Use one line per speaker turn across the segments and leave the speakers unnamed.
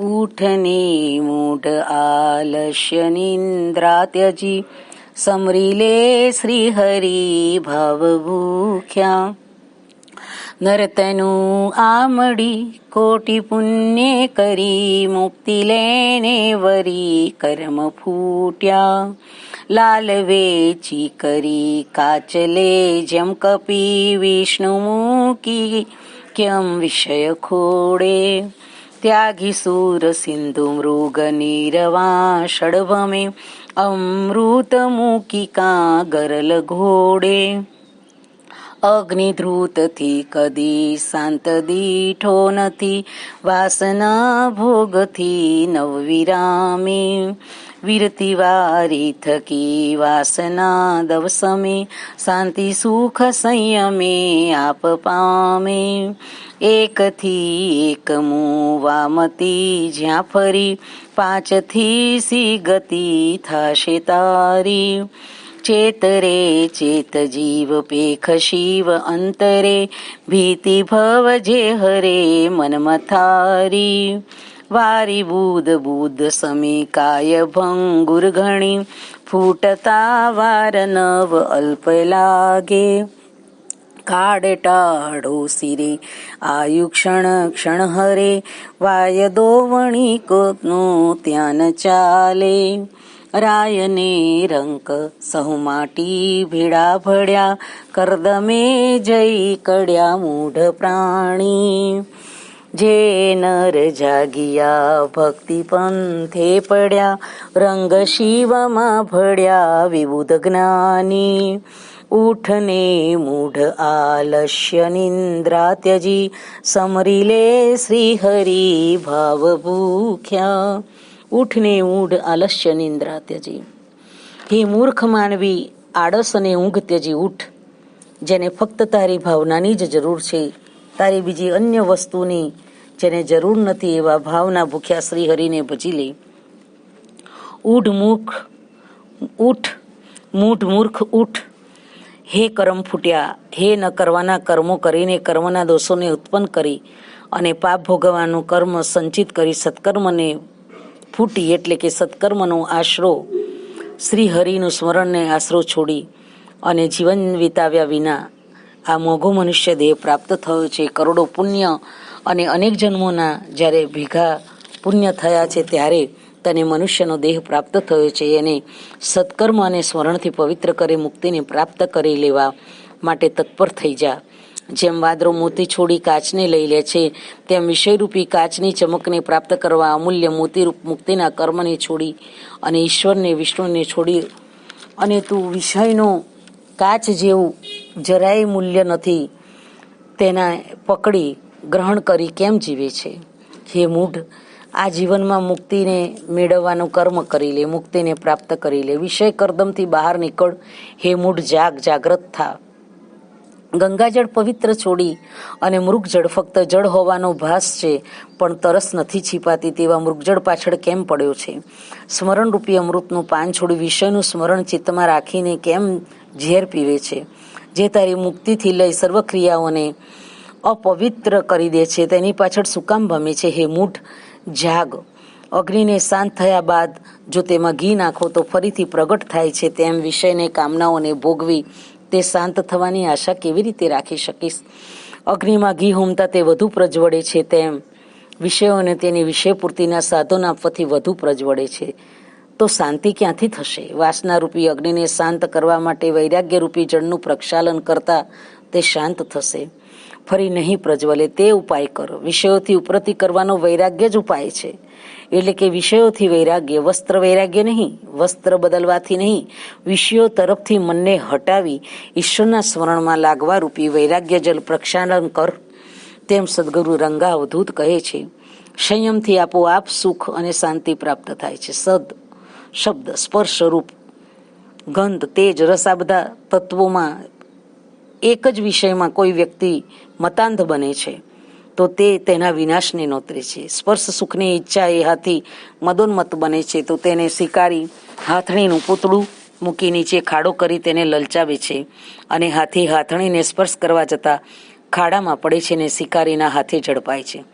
ઉઠની મૂઢ આલસ્ય નિંદ્રા ત્યજી, સમરીલે શ્રી હરિ ભાવ ભૂખ્યા. નરતનું આમડી કોટી પુણ્ય કરી, મુક્તિ લેને વરી કર્મ ફૂટ્યા. લાલ વેચી કરી કાચલે જેમ કપી, વિષ્ણુ મૂકી કેમ વિષય ખોડે. ત્યાગી સુર સિંધુ મૃગ નીરવા ષડભમે, અમૃત મૂકી કા ગરલ ઘોડે. અગ્નિ ધ્રુતથી કદી શાંત દીઠો નથી, વાસના ભોગથી નવ વિરામે. વિરતી વારી થકી વાસના દવસમે, શાંતિ સુખ સંયમે આપ પામે. એકથી એક મું વામતી જ્યાં ફરી, પાંચથી સી ગતિ થાશે તારી. ચેત રે ચેત જીવ પેખ શિવ અંતરે, ભીતિ ભવ જે હરે મન મથારી. વારી બુધ બુધ સમી કાય ભંગુર ઘણી, ફૂટતા વાર નવ અલ્પ લાગે. કાળ ટાળો સિરે આયુ ક્ષણ ક્ષણ હરે, વાયદો વણિકોનું ત્યાં ચાલે. રાયને રંક સહુ માટી ભેળા ભળ્યા, કરદમે જઈ કડ્યા મૂઢ પ્રાણી. જે નર જાગિયા ભક્તિ પંથે પડ્યા, રંગ શિવમાં ભળ્યા વિબુધ જ્ઞાની. ઉઠને મૂઢ આલસ્ય નિંદ્રા ત્યજી, સમરી લે શ્રી હરિ ભાવ ભૂખ્યા. ઉઠને ઊંઘ આલસ્ય નિંદ્રા ત્યજી. હે મૂર્ખ માનવી, આળસ અને ઊંઘ ત્યજી ઉઠ. જેને ફક્ત તારી ભાવનાની જ જરૂર છે, તારી બીજી અન્ય વસ્તુની જેને જરૂર નથી, એવા ભાવના ભૂખ્યા શ્રી હરિને ભજી લે. ઉઠ મૂઢ મૂર્ખ ઉઠ. હે કર્મ ફૂટ્યા, હે ન કરવાના કર્મો કરીને કર્મના દોષોને ઉત્પન્ન કરી અને પાપ ભોગવવાનું કર્મ સંચિત કરી સત્કર્મને ફૂટી, એટલે કે સત્કર્મનો આશરો શ્રી હરિનું સ્મરણને આશરો છોડી અને જીવન વિતાવ્યા વિના આ મોઘો મનુષ્ય દેહ પ્રાપ્ત થયો છે. કરોડો પુણ્ય અને અનેક જન્મોના જ્યારે ભેગા પુણ્ય થયા છે, ત્યારે તને મનુષ્યનો દેહ પ્રાપ્ત થયો છે. એને સત્કર્મ અને સ્મરણથી પવિત્ર કરી મુક્તિને પ્રાપ્ત કરી લેવા માટે તત્પર થઈ જા. જેમ વાદરો મોતી છોડી કાચને લઈ લે છે, તેમ વિષયરૂપી કાચની ચમકને પ્રાપ્ત કરવા અમૂલ્ય મોતીરૂપ મુક્તિના કર્મને છોડી અને ઈશ્વરને વિષ્ણુને છોડી અને તું વિષયનો કાચ જેવું જરાય મૂલ્ય નથી તેના પકડી ગ્રહણ કરી કેમ જીવે છે? હે મૂઢ, આ જીવનમાં મુક્તિને મેળવવાનું કર્મ કરી લે, મુક્તિને પ્રાપ્ત કરી લે. વિષય કરદમથી બહાર નીકળ. હે મૂઢ, જાગૃત થા. ગંગાજળ પવિત્ર છોડી અને મૃગજળ ફક્ત જળ હોવાનો ભાસ છે, પણ તરસ નથી છીપાતી તેવા મૃગજળ પાછળ કેમ પડ્યો છે? સ્મરણરૂપી અમૃતનું પાન છોડી વિષયનું સ્મરણ ચિત્તમાં રાખીને કેમ ઝેર પીવે છે? જે તારી મુક્તિથી લઈ સર્વ ક્રિયાઓને અપવિત્ર કરી દે છે, તેની પાછળ શું કામ ભમે છે? હે મૂઢ, જાગ. અગ્નિને શાંત થયા બાદ જો તેમાં ઘી નાખો તો ફરીથી પ્રગટ થાય છે, તેમ વિષયને કામનાઓને ભોગવી તે શાંત થવાની આશા કેવી રીતે રાખી શકીશ? અગ્નિમાં ઘી હોમતા તે વધુ પ્રજ્વળે છે, તેમ વિષયોને તેની વિષયપૂર્તિના સાધન આપવાથી વધુ પ્રજ્વળે છે. તો શાંતિ ક્યાંથી થશે? વાસનારૂપી અગ્નિને શાંત કરવા માટે વૈરાગ્યરૂપી જળનું પ્રક્ષાલન કરતા તે શાંત થશે, ફરી નહીં પ્રજ્વલે. તે ઉપાય કર. વિષયોથી ઉપરતી કરવાનો વૈરાગ્ય જ ઉપાય છે. એટલે કે વિષયોથી વૈરાગ્ય, વસ્ત્ર વૈરાગ્ય નહીં, વસ્ત્ર બદલવાથી નહીં, વિષયો તરફથી મનને હટાવી ઈશ્વરના સ્મરણમાં લાગવા રૂપી વૈરાગ્ય જલ પ્રક્ષાલન કર. તેમ સદગુરુ રંગા અવધૂત કહે છે. સંયમથી આપોઆપ સુખ અને શાંતિ પ્રાપ્ત થાય છે. સદ શબ્દ, સ્પર્શ, રૂપ, ગંધ, તેજ, રસ આ બધા તત્વોમાં એક જ વિષયમાં કોઈ વ્યક્તિ મતાંધ બને છે તો તે તેના વિનાશને નોતરે છે. સ્પર્શ સુખની ઈચ્છા એ હાથી મદોન્મત બને છે તો તેને શિકારી હાથણીનું પૂતળું મૂકી નીચે ખાડો કરી તેને લલચાવે છે અને હાથી હાથણીને સ્પર્શ કરવા જતા ખાડામાં પડે છે ને શિકારીના હાથે ઝડપાય છે.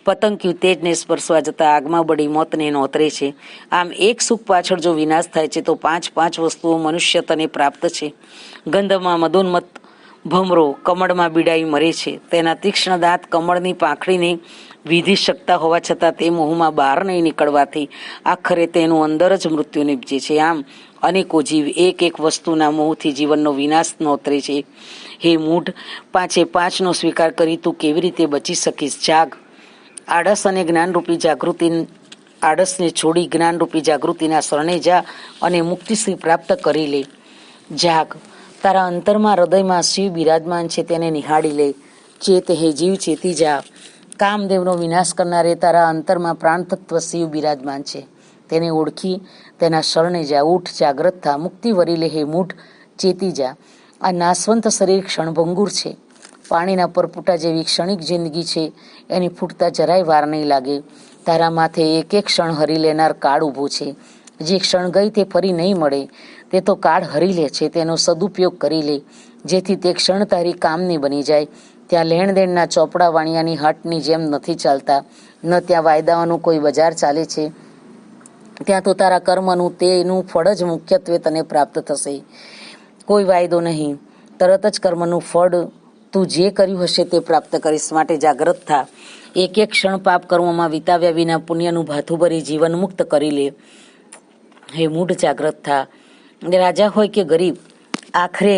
પતંગિયું તેજને સ્પર્શવા જતા આગમાં બળી મોતને નોતરે છે. આમ એક સુખ પાછળ જો વિનાશ થાય છે તો પાંચ વસ્તુઓ મનુષ્ય તને પ્રાપ્ત છે. ગંધમાં મદોન્મત ભમરો કમળમાં બીડાઈ મરે છે. તેના તીક્ષ્ણ દાંત કમળની પાંખડીને વિધિ શકતા હોવા છતાં તે મોહમાં બહાર નહીં નીકળવાથી આખરે તેનું અંદર જ મૃત્યુ નિપજે છે. આમ અનેકો જીવ એક વસ્તુના મોહથી જીવનનો વિનાશ નોતરે છે. હે મૂઢ, પાંચનો સ્વીકાર કરી તું કેવી રીતે બચી શકીશ? જાગ. આળસ અને જ્ઞાનરૂપી જાગૃતિ આળસને છોડી જ્ઞાનરૂપી જાગૃતિના શરણે જા અને મુક્તિશ્રી પ્રાપ્ત કરી લે. જાગ. તારા અંતરમાં હૃદયમાં શિવ બિરાજમાન છે, તેને નિહાળી લે. ચેત હે જીવ, ચેતી જા. કામદેવનો વિનાશ કરનારે તારા અંતરમાં પ્રાણ તત્વ શિવ બિરાજમાન છે, તેને ઓળખી તેના શરણે જા. ઉઠ, જાગ્રત થા, મુક્તિ વરી લે. હે મૂઢ, ચેતી જા. આ નાશવંત શરીર ક્ષણભંગુર છે. પાણીના પરપુટા જેવી ક્ષણિક જિંદગી છે, એની ફૂટતા જરાય વાર નહીં લાગે. તારા માથે એક ક્ષણ હરી લેનાર કાળ ઊભો છે. જે ક્ષણ ગઈ તે ફરી નહીં મળે. તે તો કાળ હરી લે છે, તેનો સદુપયોગ કરી લે, જેથી તે ક્ષણ તારી કામની બની જાય. ત્યાં લેણ દેણના ચોપડા વાણિયાની હાટની જેમ નથી ચાલતા, ન ત્યાં વાયદાઓનું કોઈ બજાર ચાલે છે. ત્યાં તો તારા કર્મનું તેનું ફળ જ મુખ્યત્વે તને પ્રાપ્ત થશે. કોઈ વાયદો નહીં, તરત જ કર્મનું ફળ તું જે કર્યું હશે તે પ્રાપ્ત કરીશ. માટે જાગ્રત થા. એક ક્ષણ પાપ કર્મોમાં વિતાવ્યા વિના પુણ્યનું ભાથું ભરી જીવન મુક્ત કરી લે. હે મૂઢ, જાગ્રત થા. રાજા હોય કે ગરીબ, આખરે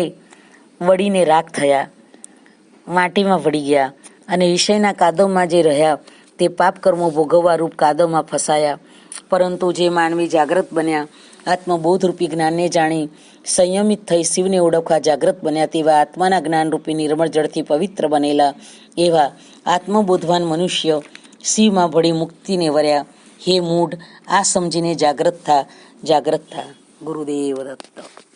વળીને રાખ થયા, માટીમાં વળી ગયા અને વિષયના કાદવમાં જે રહ્યા તે પાપ કર્મો ભોગવવા રૂપ કાદવમાં ફસાયા. પરંતુ જે માનવી જાગ્રત બન્યા, આત્મબોધરૂપી જ્ઞાનને જાણી સંયમિત થઈ શિવને ઓળખવા જાગ્રત બન્યા, તેવા આત્માના જ્ઞાનરૂપી નિર્મળ જળથી પવિત્ર બનેલા એવા આત્મબોધવાન મનુષ્ય શિવમાં ભળી મુક્તિને વર્યા. હે મૂઢ, આ સમજીને જાગ્રત થા, જાગ્રત થા. ગુરુદેવ દત્ત.